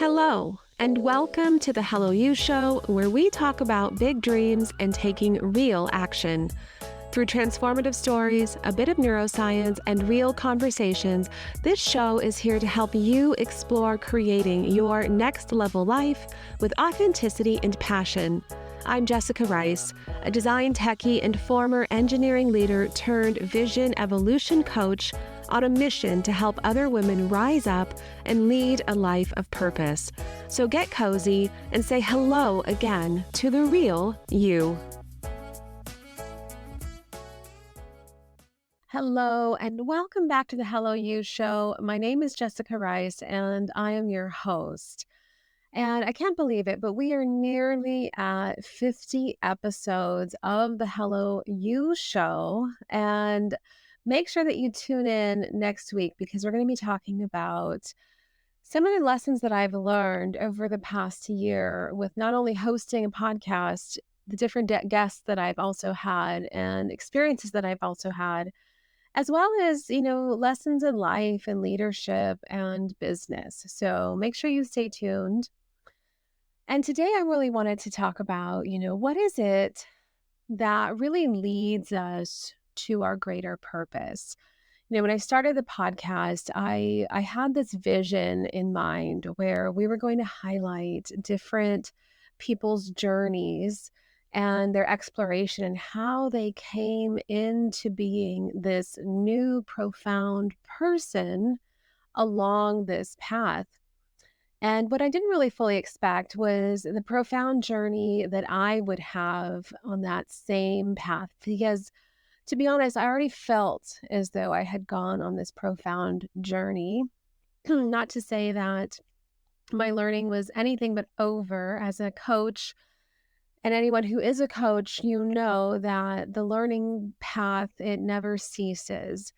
Hello, and welcome to the Hello You Show, where we talk about big dreams and taking real action. Through transformative stories, a bit of neuroscience, and real conversations, this show is here to help you explore creating your next level life with authenticity and passion. I'm Jessica Rice, a design techie and former engineering leader turned vision evolution coach on a mission to help other women rise up and lead a life of purpose. So get cozy and say hello again to the real you. Hello, and welcome back to the Hello You Show. My name is Jessica Rice, and I am your host. And I can't believe it, but we are nearly at 50 episodes of the Hello You Show. And make sure that you tune in next week because we're going to be talking about some of the lessons that I've learned over the past year with not only hosting a podcast, the different guests that I've also had and experiences that I've also had, as well as, lessons in life and leadership and business. So make sure you stay tuned. And today I really wanted to talk about, what is it that really leads us to our greater purpose? When I started the podcast, I had this vision in mind where we were going to highlight different people's journeys and their exploration and how they came into being this new profound person along this path. And what I didn't really fully expect was the profound journey that I would have on that same path. Because to be honest, I already felt as though I had gone on this profound journey. Not to say that my learning was anything but over as a coach. And anyone who is a coach, you know that the learning path, it never ceases.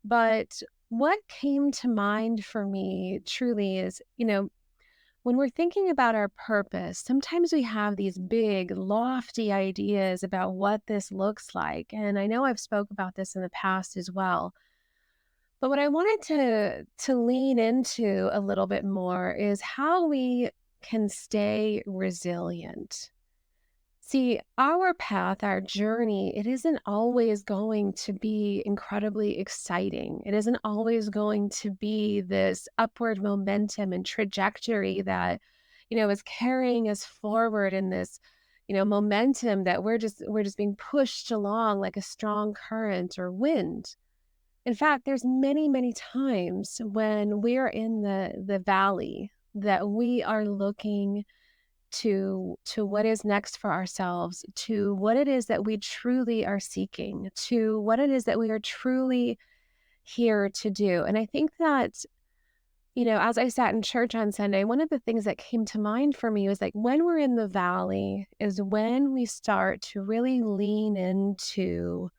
But what came to mind for me truly is, when we're thinking about our purpose, sometimes we have these big, lofty ideas about what this looks like. And I know I've spoke about this in the past as well. But what I wanted to lean into a little bit more is how we can stay resilient. See, our path, our journey, it isn't always going to be incredibly exciting. It isn't always going to be this upward momentum and trajectory that, is carrying us forward in this, momentum that we're just being pushed along like a strong current or wind. In fact, there's many, many times when we're in the valley that we are looking to what is next for ourselves, to what it is that we truly are seeking, to what it is that we are truly here to do. And I think that, as I sat in church on Sunday, one of the things that came to mind for me was like when we're in the valley is when we start to really lean into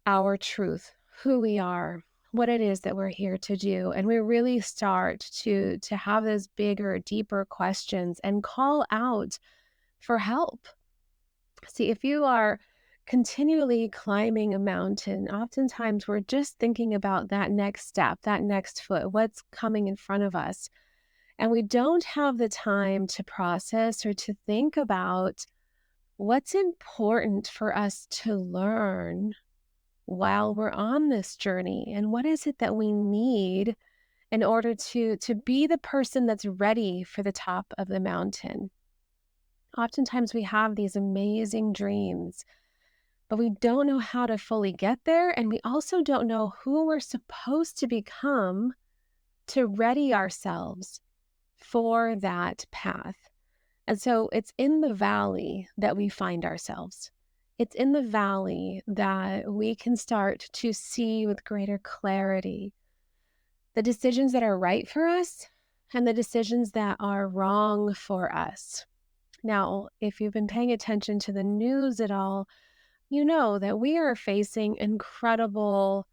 our truth, who we are, what it is that we're here to do. And we really start to have those bigger, deeper questions and call out for help. See, if you are continually climbing a mountain, oftentimes we're just thinking about that next step, that next foot, what's coming in front of us. And we don't have the time to process or to think about what's important for us to learn while we're on this journey, and what is it that we need in order to be the person that's ready for the top of the mountain. Oftentimes we have these amazing dreams, but we don't know how to fully get there, and we also don't know who we're supposed to become to ready ourselves for that path. And so it's in the valley that we find ourselves. It's in the valley that we can start to see with greater clarity the decisions that are right for us and the decisions that are wrong for us. Now, if you've been paying attention to the news at all, you know that we are facing incredible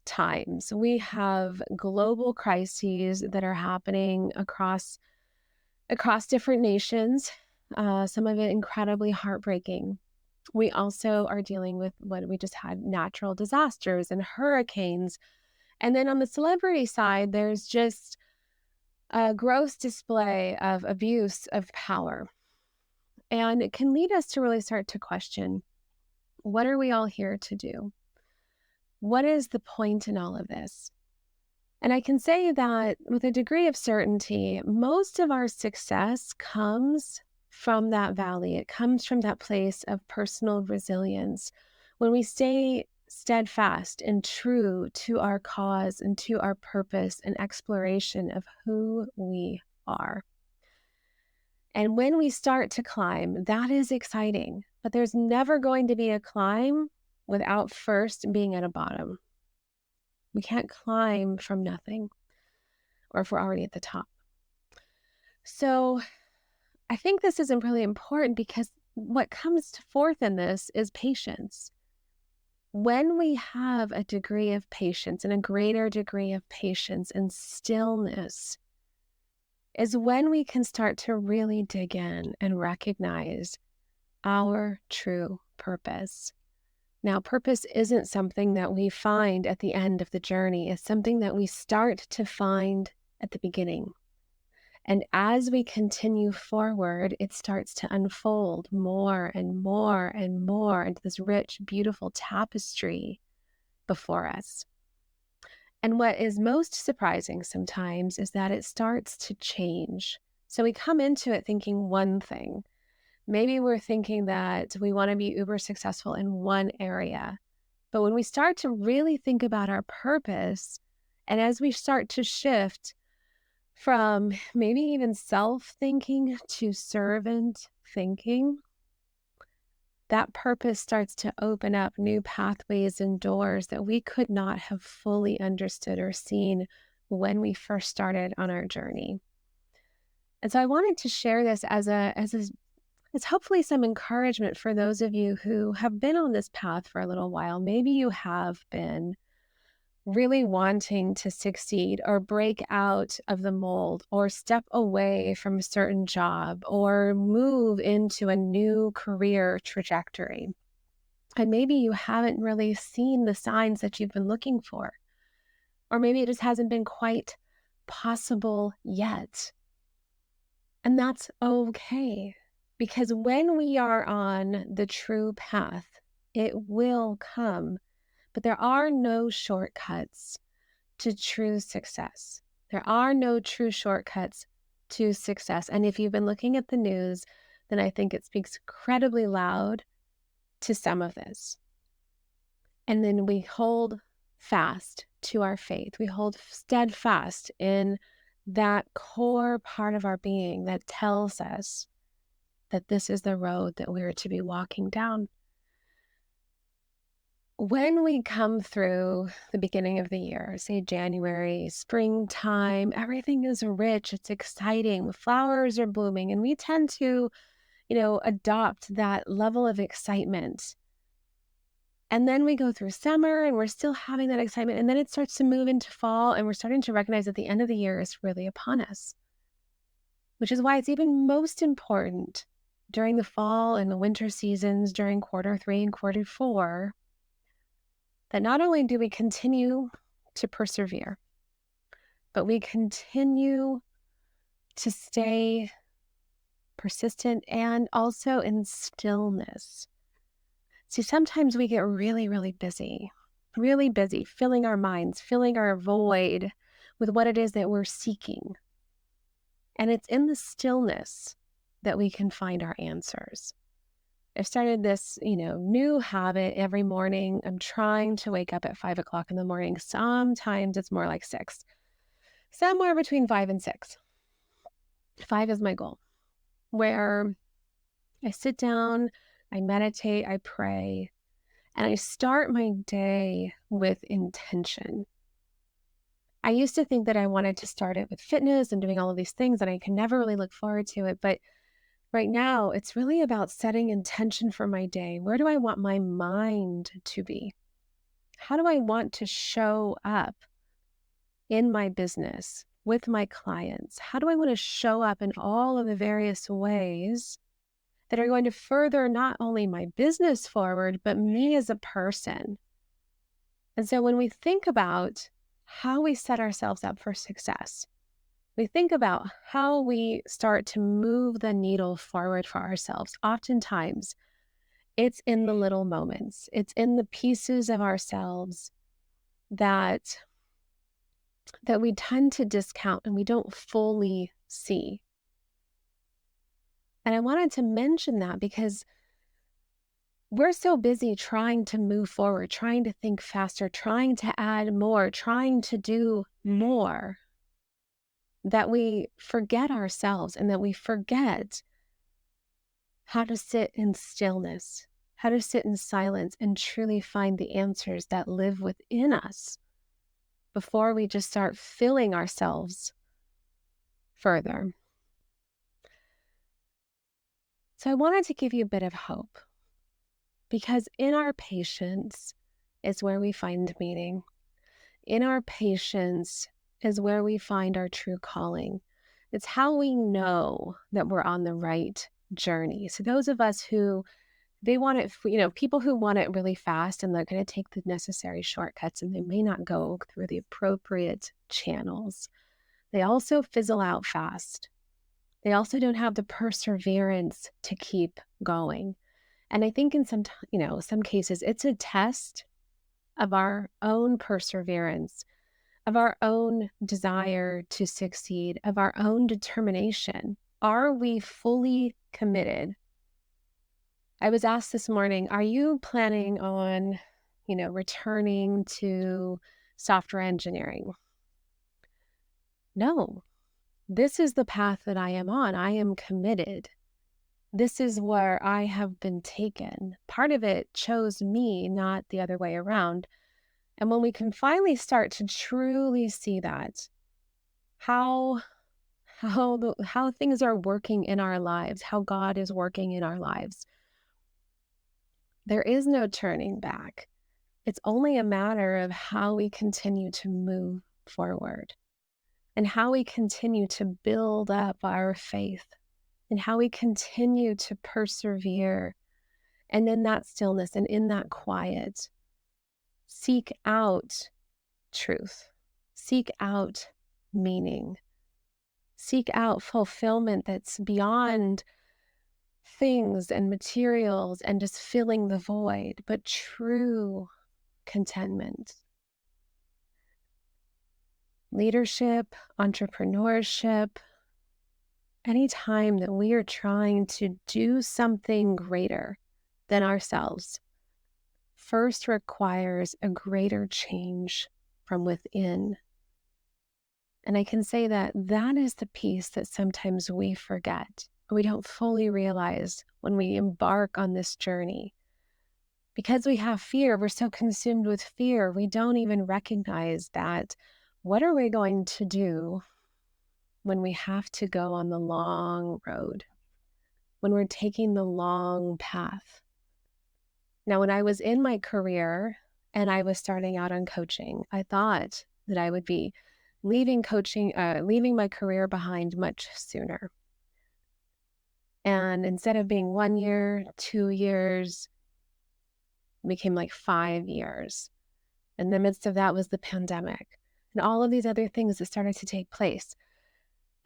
times. We have global crises that are happening across different nations, some of it incredibly heartbreaking. We also are dealing with what we just had, natural disasters and hurricanes. And then on the celebrity side, there's just a gross display of abuse of power. And it can lead us to really start to question, what are we all here to do? What is the point in all of this? And I can say that with a degree of certainty, most of our success comes from that valley. It comes from that place of personal resilience. When we stay steadfast and true to our cause and to our purpose and exploration of who we are. And when we start to climb, that is exciting. But there's never going to be a climb without first being at a bottom. We can't climb from nothing, or if we're already at the top. So I think this is really important because what comes forth in this is patience. When we have a degree of patience and a greater degree of patience and stillness, is when we can start to really dig in and recognize our true purpose. Now, purpose isn't something that we find at the end of the journey. It's something that we start to find at the beginning. And as we continue forward, it starts to unfold more and more and more into this rich, beautiful tapestry before us. And what is most surprising sometimes is that it starts to change. So we come into it thinking one thing. Maybe we're thinking that we want to be uber successful in one area. But when we start to really think about our purpose, and as we start to shift from maybe even self-thinking to servant thinking, that purpose starts to open up new pathways and doors that we could not have fully understood or seen when we first started on our journey. And so I wanted to share this as hopefully some encouragement for those of you who have been on this path for a little while. Maybe you have been really wanting to succeed or break out of the mold or step away from a certain job or move into a new career trajectory. And maybe you haven't really seen the signs that you've been looking for, or maybe it just hasn't been quite possible yet. And that's okay, because when we are on the true path, it will come. But there are no shortcuts to true success. There are no true shortcuts to success. And if you've been looking at the news, then I think it speaks incredibly loud to some of this. And then we hold fast to our faith. We hold steadfast in that core part of our being that tells us that this is the road that we're to be walking down. When we come through the beginning of the year, say January, springtime, everything is rich, it's exciting, the flowers are blooming, and we tend to, adopt that level of excitement. And then we go through summer and we're still having that excitement, and then it starts to move into fall, and we're starting to recognize that the end of the year is really upon us, which is why it's even most important during the fall and the winter seasons, during quarter 3 and quarter 4, that not only do we continue to persevere, but we continue to stay persistent and also in stillness. See, sometimes we get really, really busy, filling our minds, filling our void with what it is that we're seeking. And it's in the stillness that we can find our answers. I've started this, new habit every morning. I'm trying to wake up at 5 o'clock in the morning. Sometimes it's more like 6, somewhere between 5 and 6. 5 is my goal, where I sit down, I meditate, I pray, and I start my day with intention. I used to think that I wanted to start it with fitness and doing all of these things, and I can never really look forward to it. But right now, it's really about setting intention for my day. Where do I want my mind to be? How do I want to show up in my business, with my clients? How do I want to show up in all of the various ways that are going to further not only my business forward, but me as a person? And so when we think about how we set ourselves up for success, we think about how we start to move the needle forward for ourselves. Oftentimes, it's in the little moments, it's in the pieces of ourselves that we tend to discount and we don't fully see. And I wanted to mention that because we're so busy trying to move forward, trying to think faster, trying to add more, trying to do more, that we forget ourselves and that we forget how to sit in stillness, how to sit in silence and truly find the answers that live within us before we just start filling ourselves further. So I wanted to give you a bit of hope, because in our patience is where we find meaning. In our patience is where we find our true calling. It's how we know that we're on the right journey. So those of us who they want it, people who want it really fast and they're going to take the necessary shortcuts and they may not go through the appropriate channels. They also fizzle out fast. They also don't have the perseverance to keep going. And I think in some cases, it's a test of our own perseverance, of our own desire to succeed, of our own determination. Are we fully committed? I was asked this morning, are you planning on, returning to software engineering? No, this is the path that I am on. I am committed. This is where I have been taken. Part of it chose me, not the other way around. And when we can finally start to truly see that, how things are working in our lives, how God is working in our lives, there is no turning back. It's only a matter of how we continue to move forward and how we continue to build up our faith and how we continue to persevere. And in that stillness and in that quiet, seek out truth, seek out meaning, seek out fulfillment that's beyond things and materials and just filling the void, but true contentment. Leadership, entrepreneurship, any time that we are trying to do something greater than ourselves, first requires a greater change from within. And I can say that that is the piece that sometimes we forget. We don't fully realize when we embark on this journey. Because we have fear, we're so consumed with fear, we don't even recognize that. What are we going to do when we have to go on the long road, when we're taking the long path? Now, when I was in my career and I was starting out on coaching, I thought that I would be leaving my career behind much sooner. And instead of being 1 year, 2 years, it became like 5 years. In the midst of that was the pandemic and all of these other things that started to take place.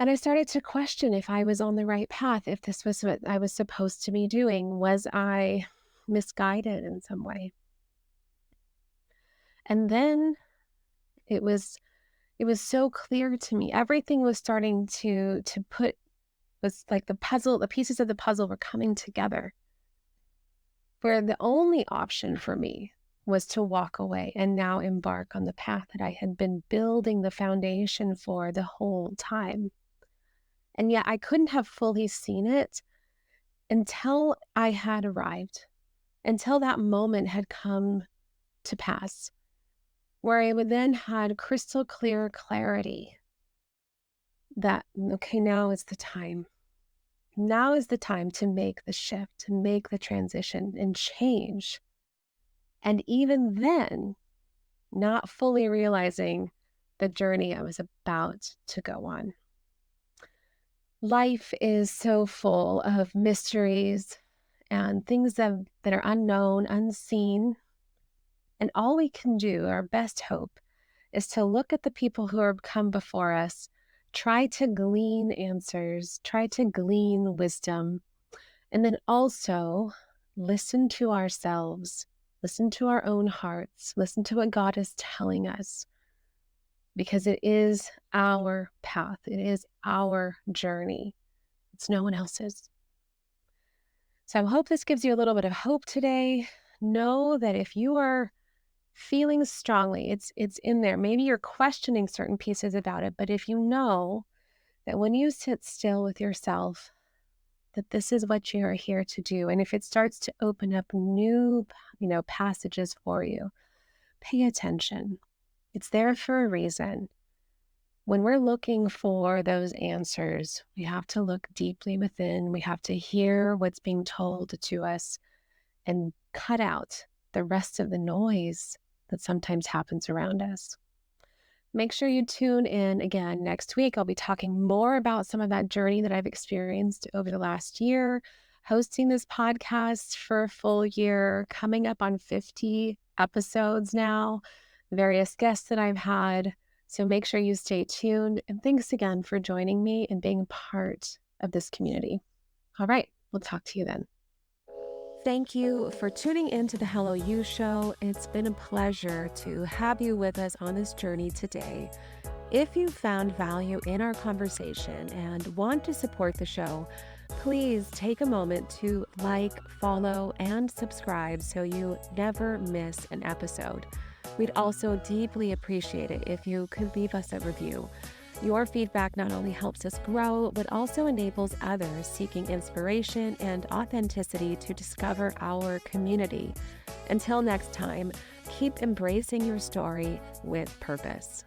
And I started to question if I was on the right path, if this was what I was supposed to be doing. Was I misguided in some way? And then it was so clear to me. Everything was starting to was like the pieces of the puzzle were coming together. Where the only option for me was to walk away and now embark on the path that I had been building the foundation for the whole time. And yet I couldn't have fully seen it until I had arrived, until that moment had come to pass, where I would then had crystal clear clarity that, okay, now is the time. Now is the time to make the shift, to make the transition and change. And even then, not fully realizing the journey I was about to go on. Life is so full of mysteries and things that are unknown, unseen. And all we can do, our best hope, is to look at the people who have come before us, Try to glean answers, try to glean wisdom, and then also listen to ourselves, listen to our own hearts, listen to what God is telling us, because it is our path, it is our journey. It's no one else's. So I hope this gives you a little bit of hope today. Know that if you are feeling strongly, it's in there. Maybe you're questioning certain pieces about it, but if you know that when you sit still with yourself, that this is what you are here to do, and if it starts to open up new, passages for you, pay attention. It's there for a reason. When we're looking for those answers, we have to look deeply within. We have to hear what's being told to us and cut out the rest of the noise that sometimes happens around us. Make sure you tune in again next week. I'll be talking more about some of that journey that I've experienced over the last year, hosting this podcast for a full year, coming up on 50 episodes now, various guests that I've had. So make sure you stay tuned. And thanks again for joining me and being part of this community. All right, we'll talk to you then. Thank you for tuning into the Hello You Show. It's been a pleasure to have you with us on this journey today. If you found value in our conversation and want to support the show, please take a moment to like, follow, and subscribe so you never miss an episode. We'd also deeply appreciate it if you could leave us a review. Your feedback not only helps us grow, but also enables others seeking inspiration and authenticity to discover our community. Until next time, keep embracing your story with purpose.